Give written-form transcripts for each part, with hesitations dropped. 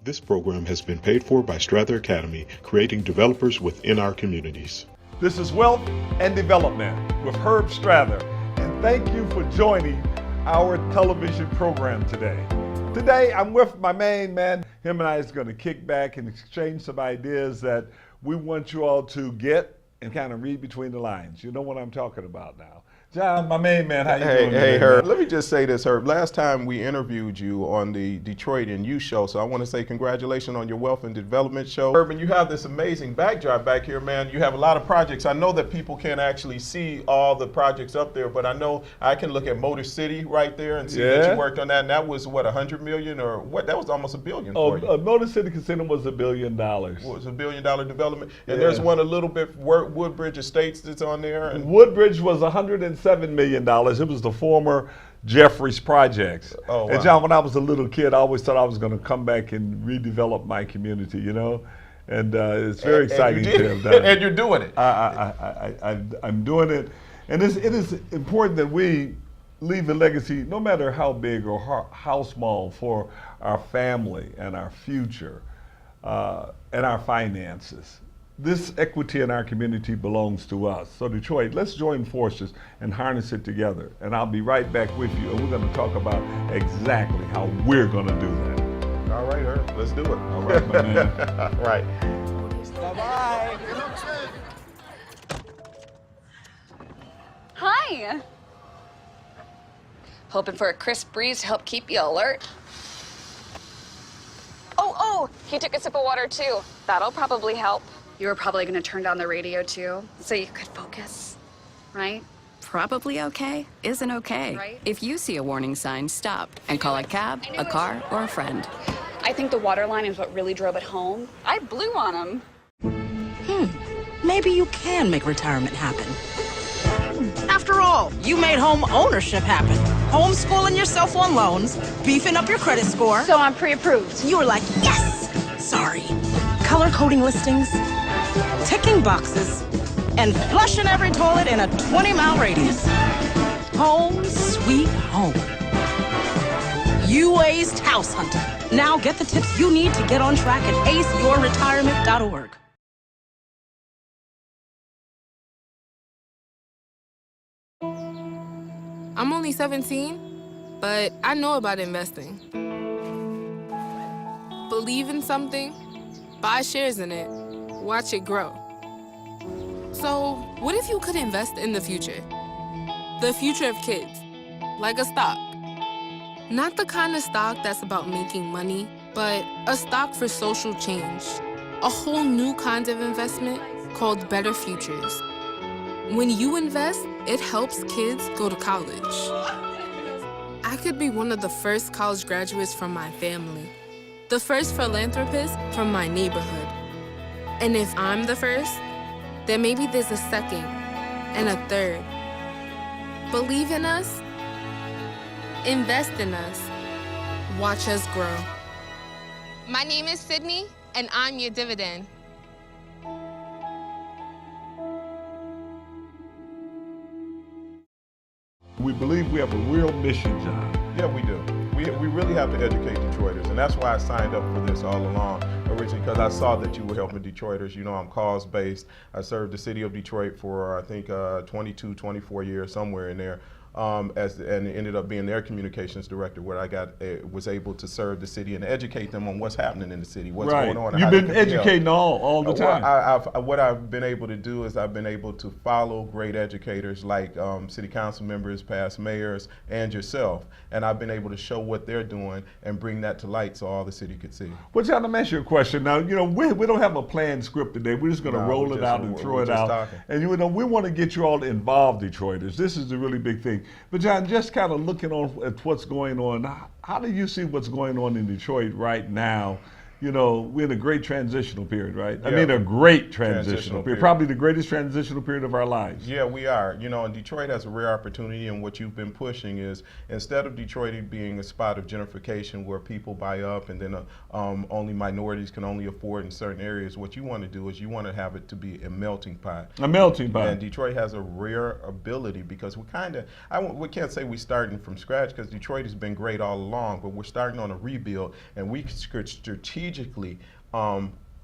This program has been paid for by Strather Academy, creating developers within our communities. This is Wealth and Development with Herb Strather, and thank you for joining our television program today. Today, I'm with my main man. Him and I is going to kick back and exchange some ideas that we want you all to get and kind of read between the lines. You know what I'm talking about now. John, my main man, how you doing today? Hey, Herb. Man? Let me just say this, Herb. Last time we interviewed you on the Detroit and You show, so I want to say congratulations on your Wealth and Development show. Herb, and you have this amazing backdrop back here, man. You have a lot of projects. I know that people can't actually see all the projects up there, but I know I can look at Motor City right there and see that you worked on that, and that was, what, $100 million or what? That was almost $1 billion for you. Motor City Casino was $1 billion. It was $1 billion development. And there's one a little bit, Woodbridge Estates that's on there. And Woodbridge was $107 million. It was the former Jeffries projects. Oh, wow. And John, when I was a little kid, I always thought I was going to come back and redevelop my community, you know? And it's very exciting to have done. And you're doing it. I'm doing it. And it is important that we leave a legacy, no matter how big or how small, for our family and our future and our finances. This equity in our community belongs to us. So Detroit, let's join forces and harness it together. And I'll be right back with you, and we're going to talk about exactly how we're going to do that. All right, Herb, let's do it. All right, my man. All right. Bye-bye. Hi. Hoping for a crisp breeze to help keep you alert. Oh, he took a sip of water too. That'll probably help. You were probably going to turn down the radio too, so you could focus, right? Probably okay isn't okay. Right. If you see a warning sign, stop and call a cab, a car, or a friend. I think the water line is what really drove it home. I blew on him. Maybe you can make retirement happen. After all, you made home ownership happen. Homeschooling yourself on loans, beefing up your credit score. So I'm pre-approved. You were like, yes! Sorry. Color coding listings, ticking boxes, and flushing every toilet in a 20-mile radius. Home sweet home. You aced house hunting. Now get the tips you need to get on track at aceyourretirement.org. I'm only 17, but I know about investing. Believe in something, buy shares in it, watch it grow. So, what if you could invest in the future? The future of kids, like a stock. Not the kind of stock that's about making money, but a stock for social change. A whole new kind of investment called Better Futures. When you invest, it helps kids go to college. I could be one of the first college graduates from my family, the first philanthropist from my neighborhood. And if I'm the first, then maybe there's a second and a third. Believe in us, invest in us, watch us grow. My name is Sydney, and I'm your dividend. We believe we have a real mission, John. Yeah, we do. We really have to educate Detroiters, and that's why I signed up for this all along, originally, because I saw that you were helping Detroiters. You know, I'm cause-based. I served the city of Detroit for, I think, 22, 24 years, somewhere in there. And ended up being their communications director, where I was able to serve the city and educate them on what's happening in the city, what's going on. You've been educating all the time. What I've been able to do is I've been able to follow great educators like city council members, past mayors, and yourself, and I've been able to show what they're doing and bring that to light so all the city could see. Well, John, let me ask you a question. Now, you know, we don't have a planned script today. We're just going to roll it out and throw it out. Talking. And you know, we want to get you all involved, Detroiters. This is the really big thing. But John, just kind of looking at what's going on, how do you see what's going on in Detroit right now? You know, we're in a great transitional period, right? Yeah. I mean, a great transitional period. Probably the greatest transitional period of our lives. Yeah, we are. You know, and Detroit has a rare opportunity, and what you've been pushing is, instead of Detroit being a spot of gentrification where people buy up and then only minorities can only afford in certain areas, what you want to do is you want to have it to be a melting pot. A melting pot. And Detroit has a rare ability, because we we can't say we're starting from scratch, because Detroit has been great all along, but we're starting on a rebuild, and we could strategically strategically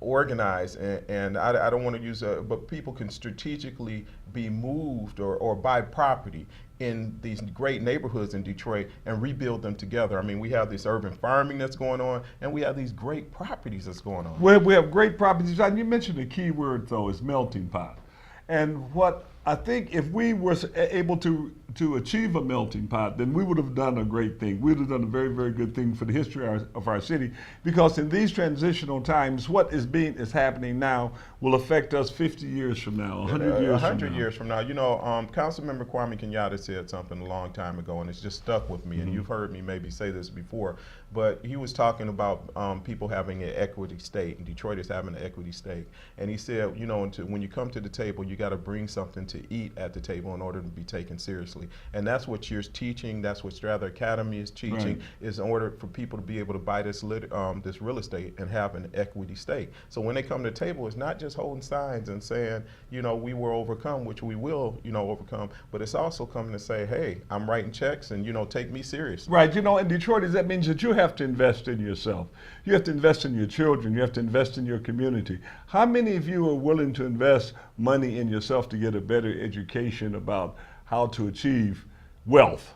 organize, and I don't want to use but people can strategically be moved or buy property in these great neighborhoods in Detroit and rebuild them together. I mean, we have this urban farming that's going on, and we have these great properties that's going on. Well, we have great properties. And you mentioned the key word, though, is melting pot. And what I think if we were able to achieve a melting pot, then we would have done a great thing. We would have done a very, very good thing for the history of our city, because in these transitional times, what is happening now will affect us 50 years from now, 100 years 100 from now. years from now. You know, Councilmember Kwame Kenyatta said something a long time ago, and it's just stuck with me, and you've heard me maybe say this before, but he was talking about people having an equity stake, and Detroit is having an equity stake. And he said, you know, when you come to the table, you got to bring something to eat at the table in order to be taken seriously. And that's what you're teaching, that's what Strather Academy is teaching, Right. is in order for people to be able to buy this real estate and have an equity stake. So when they come to the table, it's not just holding signs and saying, you know, we will overcome, which we will, you know, overcome, but it's also coming to say, hey, I'm writing checks and, you know, take me seriously. Right, you know, in Detroit, that means that you have to invest in yourself. You have to invest in your children. You have to invest in your community. How many of you are willing to invest money in yourself to get a better education about how to achieve wealth,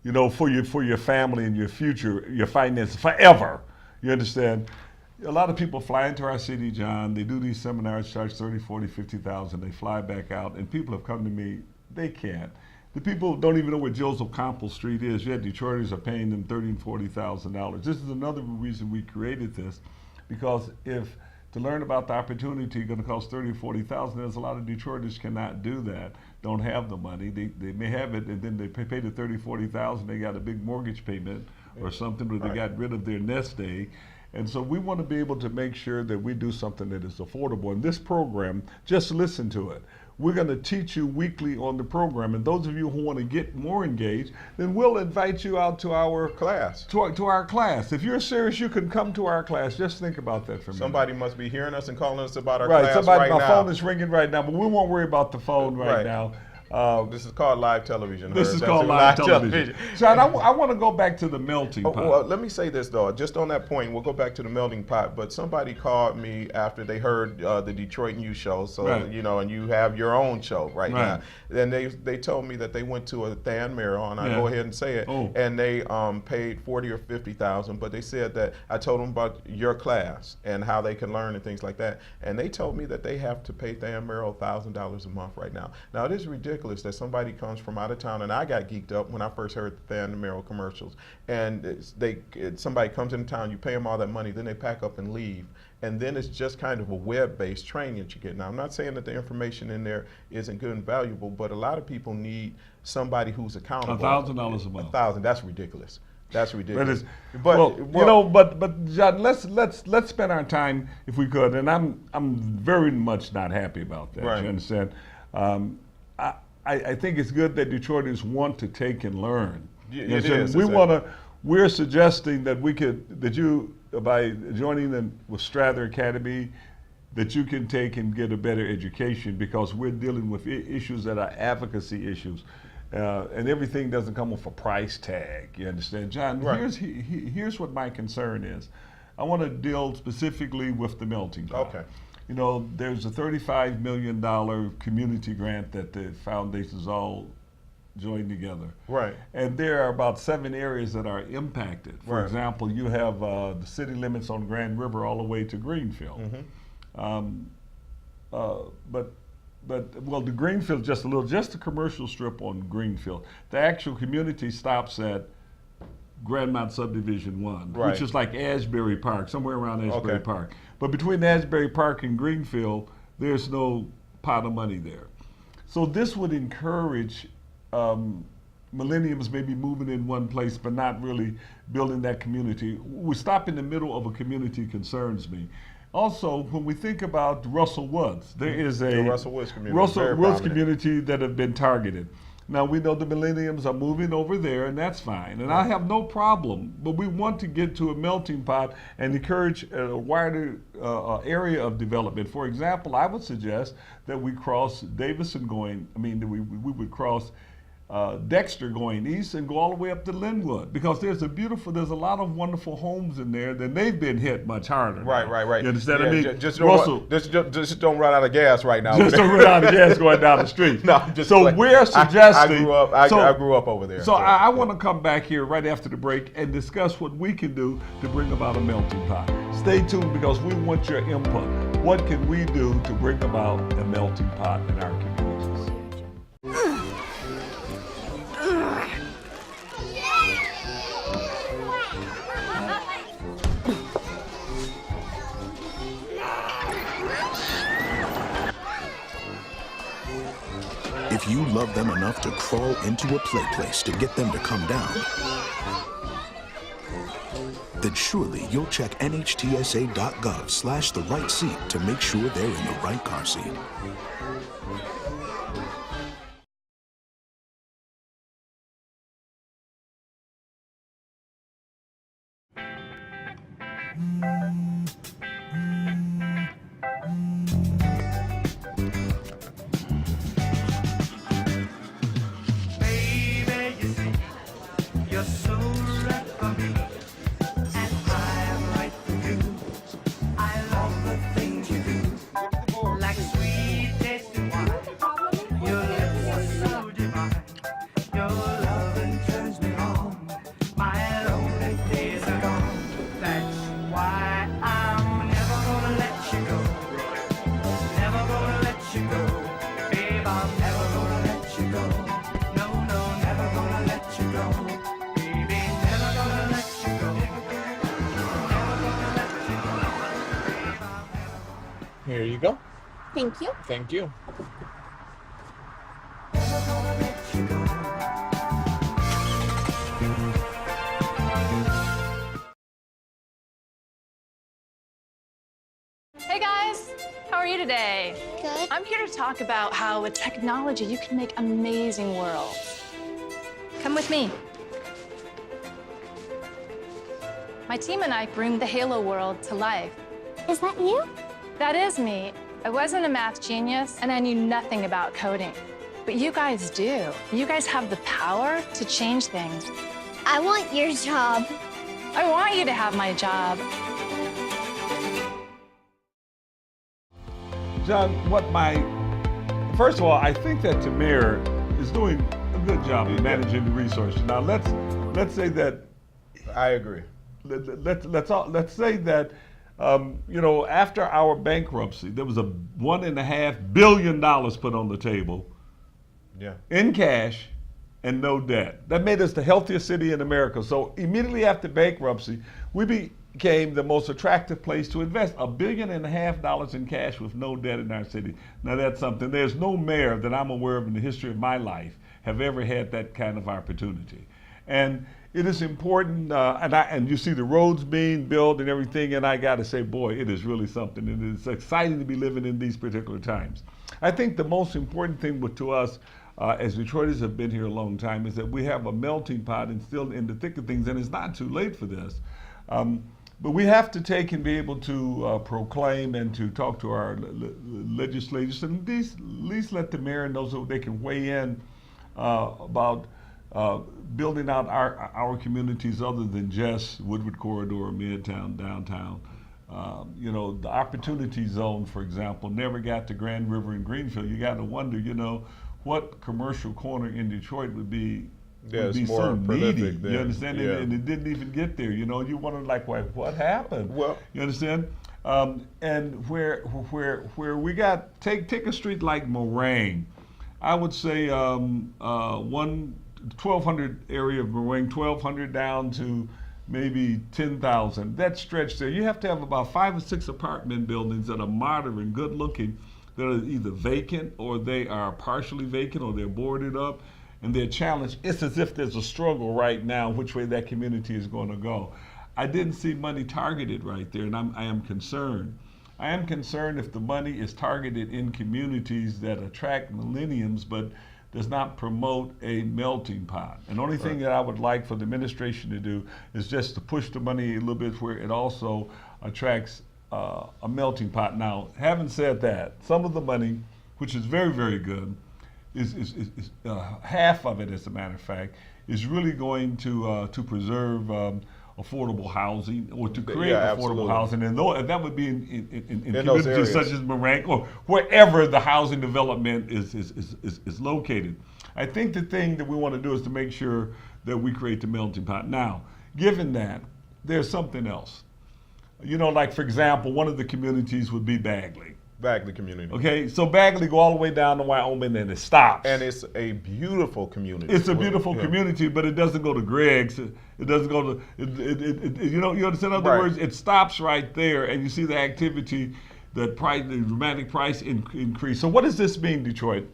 you know, for your family and your future, your finances forever? You understand? A lot of people fly into our city, John. They do these seminars, charge 30, 40, 50,000. They fly back out, and people have come to me, they can't. The people don't even know where Joseph Campbell Street is, yet Detroiters are paying them $30,000 and $40,000. This is another reason we created this, because if to learn about the opportunity going to cost $30,000 or $40,000, there's a lot of Detroiters cannot do that, don't have the money. They may have it, and then they pay the $30,000, $40,000, they got a big mortgage payment or something, or they got rid of their nest egg. And so we want to be able to make sure that we do something that is affordable. And this program, just listen to it. We're going to teach you weekly on the program, and those of you who want to get more engaged, then we'll invite you out to our Class. To our class. If you're serious, you can come to our class. Just think about that for a minute. Somebody must be hearing us and calling us about our Right, class somebody, right my now. phone is ringing right now, but we won't worry about the phone right Right. now. This is called live television. This Herb. is That's called it, live television. John, I want to go back to the melting pot. Well, let me say this though, just on that point, we'll go back to the melting pot, but somebody called me after they heard the Detroit News show, so, Right. you know, and you have your own show right Right. now. And they told me that they went to a Than Merrill, and I Yeah. go ahead and say it, Oh. and they paid 40 or 50,000, but they said that I told them about your class and how they can learn and things like that, and they told me that they have to pay Than Merrill $1,000 a month right now. Now it is ridiculous that somebody comes from out of town, and I got geeked up when I first heard the Than Merrill commercials, and somebody comes into town, you pay them all that money, then they pack up and leave. And then it's just kind of a web-based training that you get. Now, I'm not saying that the information in there isn't good and valuable, but a lot of people need somebody who's accountable. $1,000 a month. 1,000. That's ridiculous. That's ridiculous. But you know, but John, let's spend our time, if we could, and I'm very much not happy about that. Right. You understand? I think it's good that Detroiters want to take and learn. Yeah, You it understand? is. We It's a- want to. We're suggesting that you, by joining with Strather Academy, that you can take and get a better education, because we're dealing with issues that are advocacy issues. And everything doesn't come with a price tag. You understand, John? Right. Here's what my concern is. I want to deal specifically with the melting pot. Okay. You know, there's a $35 million community grant that the foundations all joined together. Right. And there are about 7 areas that are impacted. For Right. example, you have the city limits on Grand River all the way to Greenfield. But the Greenfield, just the commercial strip on Greenfield. The actual community stops at Grandmont Subdivision 1, Right. which is like Asbury Park, somewhere around Asbury Okay. Park. But between Asbury Park and Greenfield, there's no pot of money there. So this would encourage millenniums maybe moving in one place, but not really building that community. We stop in the middle of a community concerns me. Also, when we think about Russell Woods, there is a The Russell Woods community, Russell very Woods prominent. community that have been targeted. Now, we know the millenniums are moving over there, and that's fine, and I have no problem, but we want to get to a melting pot and encourage a wider area of development. For example, I would suggest that we cross Davison we would cross Dexter going east and go all the way up to Linwood, because there's a lot of wonderful homes in there that they've been hit much harder. Right, now. right, right. You understand? Yeah, I mean, just Russell, just don't run out of gas right now. just don't run out of gas going down the street. No, I'm just so playing. we're suggesting. I grew up over there. So I want to come back here right after the break and discuss what we can do to bring about a melting pot. Stay tuned, because we want your input. What can we do to bring about a melting pot in our communities? If you love them enough to crawl into a play place to get them to come down, then surely you'll check nhtsa.gov/the right seat to make sure they're in the right car seat. Here you go. Thank you. Thank you. Hey guys, how are you today? Good. I'm here to talk about how with technology you can make amazing worlds. Come with me. My team and I bring the Halo world to life. Is that you? That is me. I wasn't a math genius and I knew nothing about coding. But you guys do. You guys have the power to change things. I want your job. I want you to have my job. John, first of all, I think that Tamir is doing a good job of managing the resources. Now let's say that I agree. Let's say that after our bankruptcy, there was a $1.5 billion put on the table, in cash and no debt. That made us the healthiest city in America. So immediately after bankruptcy, we became the most attractive place to invest. $1.5 billion in cash with no debt in our city. Now that's something. There's no mayor that I'm aware of in the history of my life have ever had that kind of opportunity. And it is important, and you see the roads being built and everything, and I got to say, boy, it is really something, and it's exciting to be living in these particular times. I think the most important thing to us, as Detroiters have been here a long time, is that we have a melting pot and still in the thick of things, and it's not too late for this. But we have to take and be able to proclaim and to talk to our legislators, and at least let the mayor and those they can weigh in about building out our communities other than just Woodward Corridor, Midtown, downtown. The Opportunity Zone, for example, never got to Grand River and Greenfield. You got to wonder, what commercial corner in Detroit would be so needy. You understand? Yeah. And it didn't even get there. You wonder what happened? Well, you understand? And where we got take a street like Moraine, I would say 1,200 area of Moraine, 1,200 down to maybe 10,000. That stretch there, you have to have about 5 or 6 apartment buildings that are modern and good looking, that are either vacant or they are partially vacant or they're boarded up and they're challenged. It's as if there's a struggle right now which way that community is going to go. I didn't see money targeted right there, and I am concerned. I am concerned if the money is targeted in communities that attract millenniums but does not promote a melting pot. And the only thing that I would like for the administration to do is just to push the money a little bit where it also attracts a melting pot. Now, having said that, some of the money, which is very, very good, half of it, as a matter of fact, is really going to preserve affordable housing, or to create affordable absolutely. housing, and that would be in those communities areas. such as Morank, or wherever the housing development is located. I think the thing that we want to do is to make sure that we create the melting pot. Now, given that, there's something else. You know, like for example, one of the communities would be Bagley. Bagley community. Okay, so Bagley go all the way down to Wyoming and it stops. And it's a beautiful community. It's a beautiful community, but it doesn't go to Greg's. It doesn't go to, you know, you understand? In other words, it stops right there, and you see the activity, the dramatic price increase. So what does this mean, Detroit?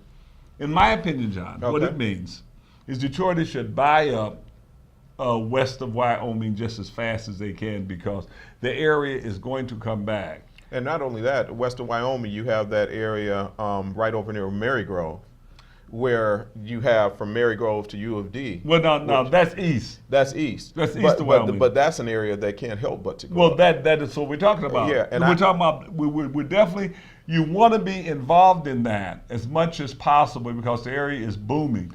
In my opinion, John, what it means is Detroiters should buy up west of Wyoming just as fast as they can, because the area is going to come back. And not only that, western Wyoming, you have that area right over near Marygrove, where you have from Marygrove to U of D. Well, no, that's east. That's east. That's east of Wyoming. But that's an area that can't help but to go. Well, that is what we're talking about. Yeah, and we're talking about. We're definitely. You want to be involved in that as much as possible, because the area is booming.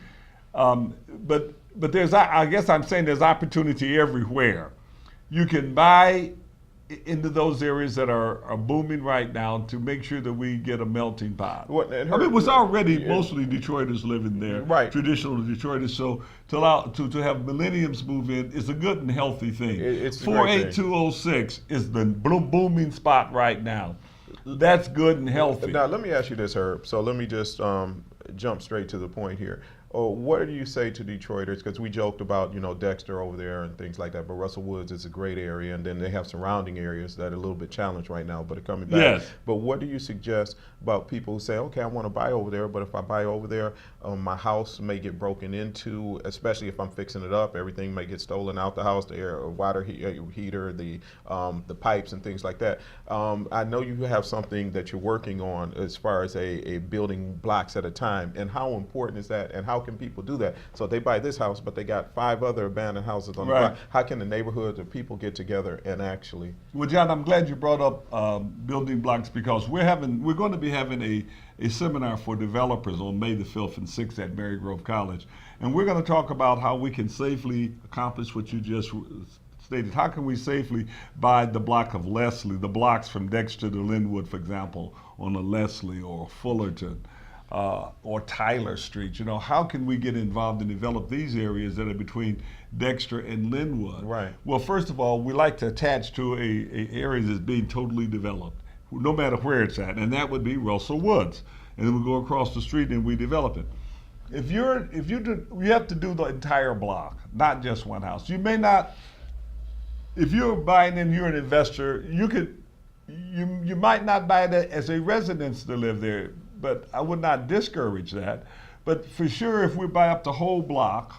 But there's, I guess I'm saying, there's opportunity everywhere. You can buy into those areas that are booming right now to make sure that we get a melting pot. I mean, it was already mostly Detroiters living there, right? Traditional Detroiters. So to have millenniums move in is a good and healthy thing. It's 48206 is the booming spot right now. That's good and healthy. Now let me ask you this, Herb. So let me just jump straight to the point here. What do you say to Detroiters? Because we joked about, Dexter over there and things like that, but Russell Woods is a great area, and then they have surrounding areas that are a little bit challenged right now, but are coming back. Yes. But what do you suggest about people who say, okay, I want to buy over there, but if I buy over there, my house may get broken into, especially if I'm fixing it up, everything may get stolen out the house, the air, water heater, the pipes and things like that. I know you have something that you're working on as far as a building blocks at a time, and how important is that, and how can people do that? So they buy this house, but they got 5 other abandoned houses on the block. How can the neighborhoods or people get together and actually? Well, John, I'm glad you brought up building blocks, because we're going to be having a seminar for developers on May the 5th and 6th at Marygrove College, and we're going to talk about how we can safely accomplish what you just stated. How can we safely buy the block of Leslie, the blocks from Dexter to Linwood, for example, on a Leslie or Fullerton? Or Tyler Street. How can we get involved and develop these areas that are between Dexter and Linwood? Right. Well, first of all, we like to attach to a area that's being totally developed, no matter where it's at, and that would be Russell Woods. And then we go across the street and we develop it. You have to do the entire block, not just one house. You may not. If you're buying and you're an investor, you might not buy it as a residence to live there. But I would not discourage that. But for sure, if we buy up the whole block,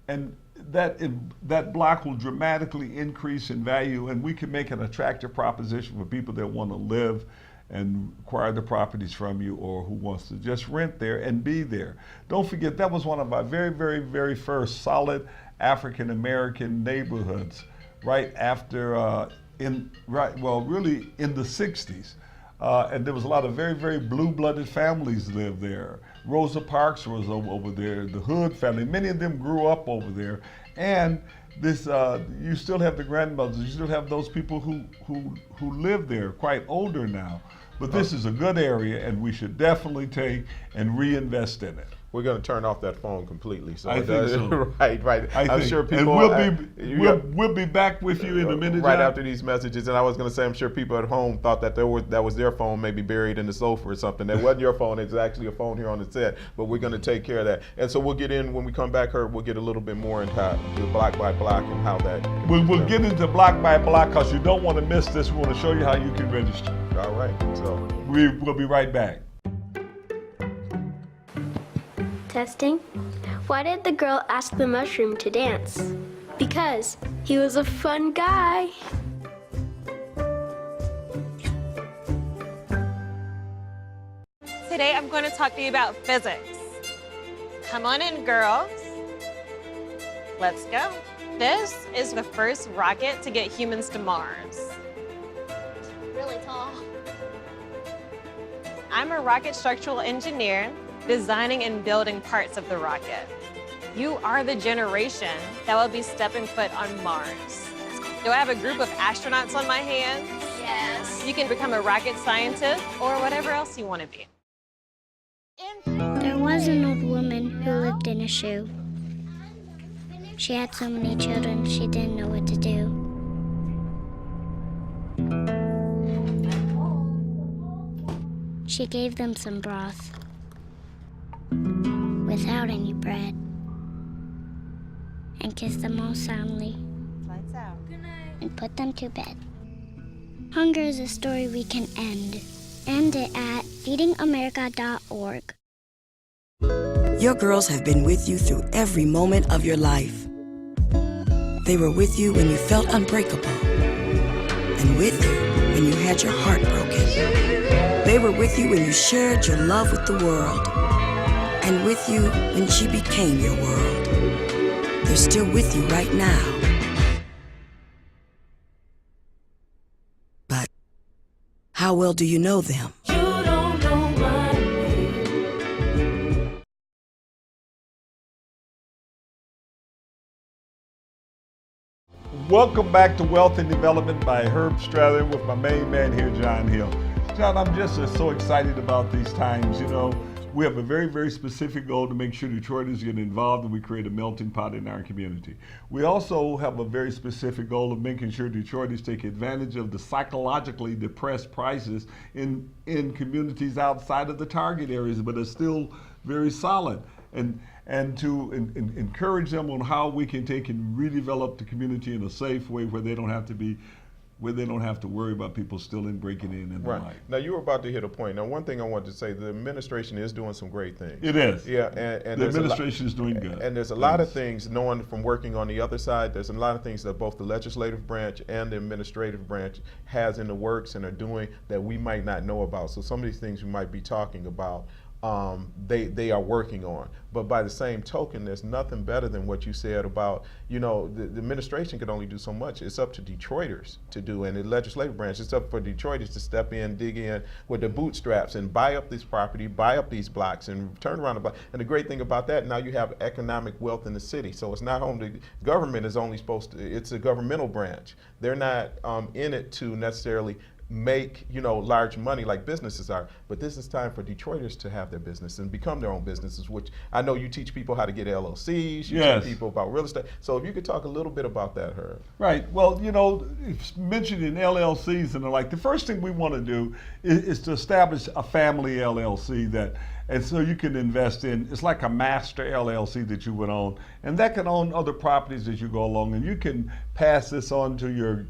and that block will dramatically increase in value, and we can make an attractive proposition for people that want to live and acquire the properties from you, or who wants to just rent there and be there. Don't forget, that was one of our very, very, very first solid African American neighborhoods, right after really in the 60s. And there was a lot of very, very blue-blooded families lived there. Rosa Parks was over there, the Hood family. Many of them grew up over there. And this, you still have the grandmothers. You still have those people who live there, quite older now. But this is a good area, and we should definitely take and reinvest in it. We're going to turn off that phone completely. So I think so. Right. I'm sure people. And we'll be back with you in a minute. Right John. after these messages, and I was going to say, I'm sure people at home thought that that was their phone, maybe buried in the sofa or something. That wasn't your phone. It's actually a phone here on the set. But we're going to take care of that. And so we'll get in when we come back, Herb. We'll get a little bit more into the block by block and how that. We'll get into block by block, because you don't want to miss this. We want to show you how you can register. All right. So we'll be right back. Testing. Why did the girl ask the mushroom to dance? Because he was a fun guy. Today I'm going to talk to you about physics. Come on in, girls. Let's go. This is the first rocket to get humans to Mars. Really tall. I'm a rocket structural engineer, designing and building parts of the rocket. You are the generation that will be stepping foot on Mars. Do I have a group of astronauts on my hands? Yes. You can become a rocket scientist or whatever else you want to be. There was an old woman who lived in a shoe. She had so many children, she didn't know what to do. She gave them some broth without any bread and kissed them all soundly. Lights out. And put them to bed. Hunger is a story we can end. End it at feedingamerica.org. Your girls have been with you through every moment of your life. They were with you when you felt unbreakable, and with you when you had your heart broken. They were with you when you shared your love with the world, and with you when she became your world. They're still with you right now. But how well do you know them? You don't know my name. Welcome back to Wealth and Development by Herb Strather with my main man here, John Hill. John, I'm just so excited about these times. You know, we have a very, very specific goal to make sure Detroiters get involved and we create a melting pot in our community. We also have a very specific goal of making sure Detroiters take advantage of the psychologically depressed prices in communities outside of the target areas, but are still very solid. And to encourage them on how we can take and redevelop the community in a safe way where they don't have to worry about people still breaking in and the like. Now you were about to hit a point. Now one thing I wanted to say, the administration is doing some great things. It is. Yeah, and the administration is doing good. And there's a lot of things, knowing from working on the other side, there's a lot of things that both the legislative branch and the administrative branch has in the works and are doing that we might not know about. So some of these things we might be talking about, they are working on. But by the same token, there's nothing better than what you said about, you know, the administration can only do so much. It's up to Detroiters to do, and the legislative branch, it's up for Detroiters to step in, dig in with their bootstraps and buy up this property, buy up these blocks and turn around the block. And the great thing about that, now you have economic wealth in the city. So it's not only, government is only supposed to, it's a governmental branch. They're not in it to necessarily make, you know, large money like businesses are, but this is time for Detroiters to have their business and become their own businesses, which I know you teach people how to get LLCs, you teach people about real estate. So if you could talk a little bit about that, Herb. Right, well, you know, mentioning LLCs and the like, the first thing we want to do is to establish a family LLC and so you can invest in, it's like a master LLC that you would own, and that can own other properties as you go along, and you can pass this on to your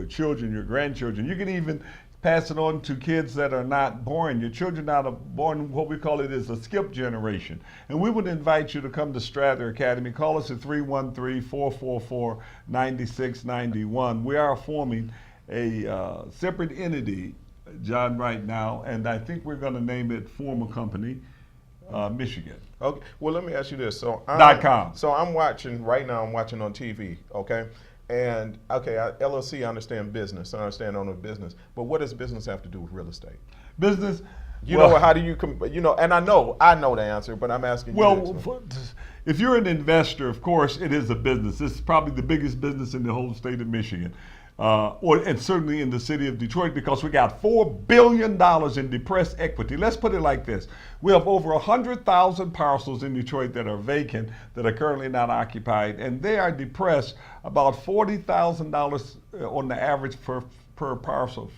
children, your grandchildren. You can even pass it on to kids that are not born. Your children that are born, what we call it is a skip generation. And we would invite you to come to Strather Academy. Call us at 313-444-9691. We are forming a separate entity, John, right now, and I think we're going to name it Form a Company, Michigan. Okay, well, let me ask you this. So .com. So I'm watching, right now I'm watching on TV, okay? And okay, LLC, I understand business, I understand owner of business, but what does business have to do with real estate? Business, you know, how do you, you know, and I know the answer, but I'm asking you. Well, if you're an investor, of course, it is a business. It's probably the biggest business in the whole state of Michigan. And certainly in the city of Detroit, because we got $4 billion in depressed equity. Let's put it like this. We have over 100,000 parcels in Detroit that are vacant, that are currently not occupied, and they are depressed about $40,000 on the average per parcel.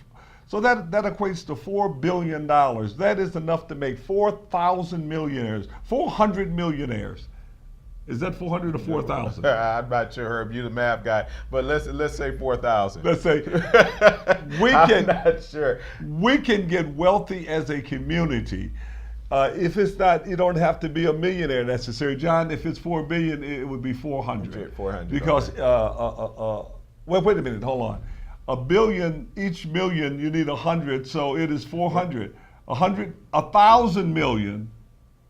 So that equates to $4 billion. That is enough to make 4,000 millionaires, 400 millionaires. Is that 400 or 4,000? I'm not sure, Herb. You're the math guy, but let's say 4,000. Let's say I'm not sure. We can get wealthy as a community. If it's not, you don't have to be a millionaire necessarily, John. If it's 4 billion, it would be 400. 400. Because well, wait a minute. Hold on. A billion, each million, you need 100, so it is 400. 1,000 million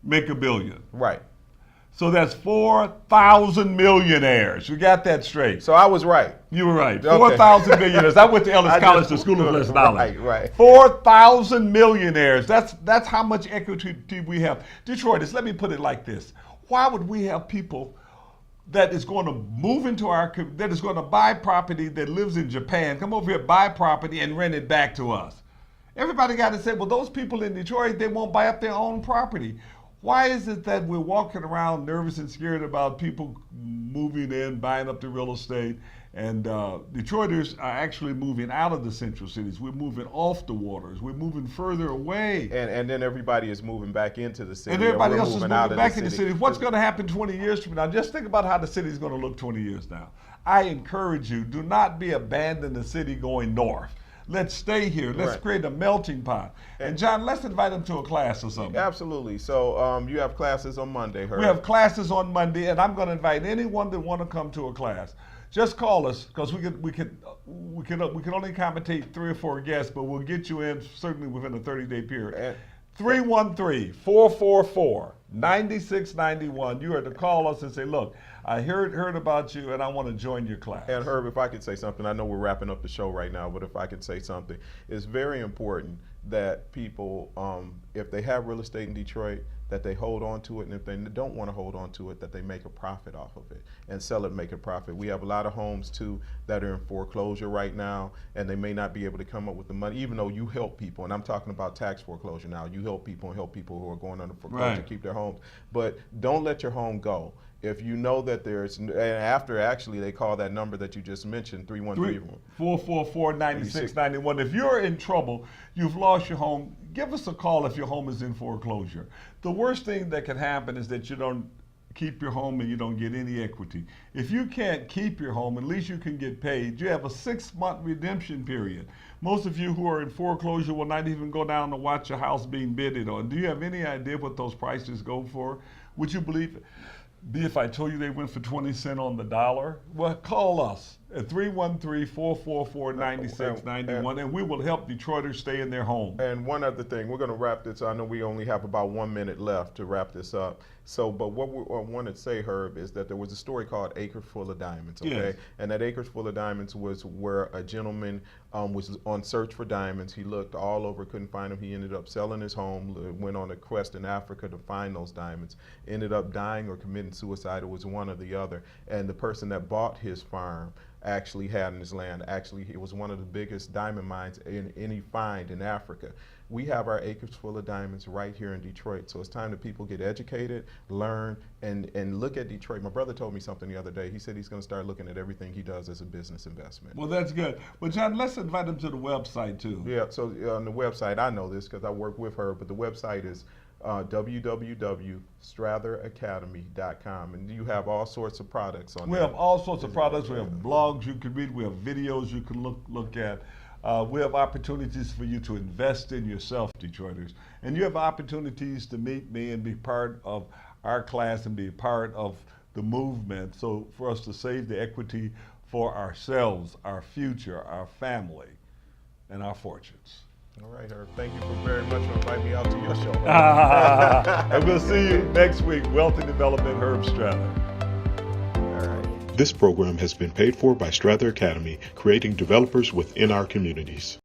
make a billion. Right. So that's 4,000 millionaires. You got that straight. So I was right. You were right. Okay. 4,000 millionaires. I went to Ellis College, the School of Less Knowledge. Right. 4,000 millionaires. That's how much equity we have. Detroiters, let me put it like this. Why would we have people that is going to move into that is going to buy property that lives in Japan, come over here, buy property, and rent it back to us? Everybody got to say, well, those people in Detroit, they won't buy up their own property. Why is it that we're walking around nervous and scared about people moving in, buying up the real estate? And Detroiters are actually moving out of the central cities. We're moving off the waters. We're moving further away. And then everybody is moving back into the city. And everybody else is moving back into the city. city. What's going to happen 20 years from now? Just think about how the city is going to look 20 years now. I encourage you, do not be abandoned the city going north. Let's stay here. Let's create a melting pot. And John, let's invite them to a class or something. Absolutely. So you have classes on Monday, Herb. We have classes on Monday, and I'm going to invite anyone that want to come to a class. Just call us, because we can only accommodate 3 or 4 guests, but we'll get you in certainly within a 30-day period. 313-444-9691. You are to call us and say, look, I heard about you and I want to join your class. And Herb, if I could say something, I know we're wrapping up the show right now, but if I could say something, it's very important that people, if they have real estate in Detroit, that they hold on to it, and if they don't want to hold on to it, that they make a profit off of it and sell it and make a profit. We have a lot of homes too that are in foreclosure right now, and they may not be able to come up with the money, even though you help people, and I'm talking about tax foreclosure now. You help people and help people who are going under foreclosure keep their homes. But don't let your home go. If you know that there's, and after actually they call that number that you just mentioned, 313-444-9691. If you're in trouble, you've lost your home, give us a call if your home is in foreclosure. The worst thing that can happen is that you don't keep your home and you don't get any equity. If you can't keep your home, at least you can get paid. You have a 6-month redemption period. Most of you who are in foreclosure will not even go down to watch your house being bidded on. Do you have any idea what those prices go for? Would you believe it? If I told you they went for 20 cents on the dollar? Well, call us at 313-444-9691, and we will help Detroiters stay in their home. And one other thing, we're going to wrap this. I know we only have about 1 minute left to wrap this up. So, but what I want to say, Herb, is that there was a story called Acres Full of Diamonds, okay? Yes. And that Acres Full of Diamonds was where a gentleman was on search for diamonds. He looked all over, couldn't find them. He ended up selling his home, went on a quest in Africa to find those diamonds, ended up dying or committing suicide. It was one or the other. And the person that bought his farm actually had in his land, it was one of the biggest diamond mines in any find in Africa. We have our Acres Full of Diamonds right here in Detroit. So it's time that people get educated, learn, and look at Detroit. My brother told me something the other day. He said he's going to start looking at everything he does as a business investment. Well, that's good. Well, John, let's invite them to the website too. Yeah, so on the website, I know this because I work with her, but the website is www.stratheracademy.com, and you have all sorts of products on there. We have all sorts of products. We have blogs you can read. We have videos you can look at. We have opportunities for you to invest in yourself, Detroiters. And you have opportunities to meet me and be part of our class and be part of the movement. So for us to save the equity for ourselves, our future, our family, and our fortunes. All right, Herb. Thank you very much for inviting me out to your show. And we'll see you next week. Wealth and Development, Herb Strather. All right. This program has been paid for by Strather Academy, creating developers within our communities.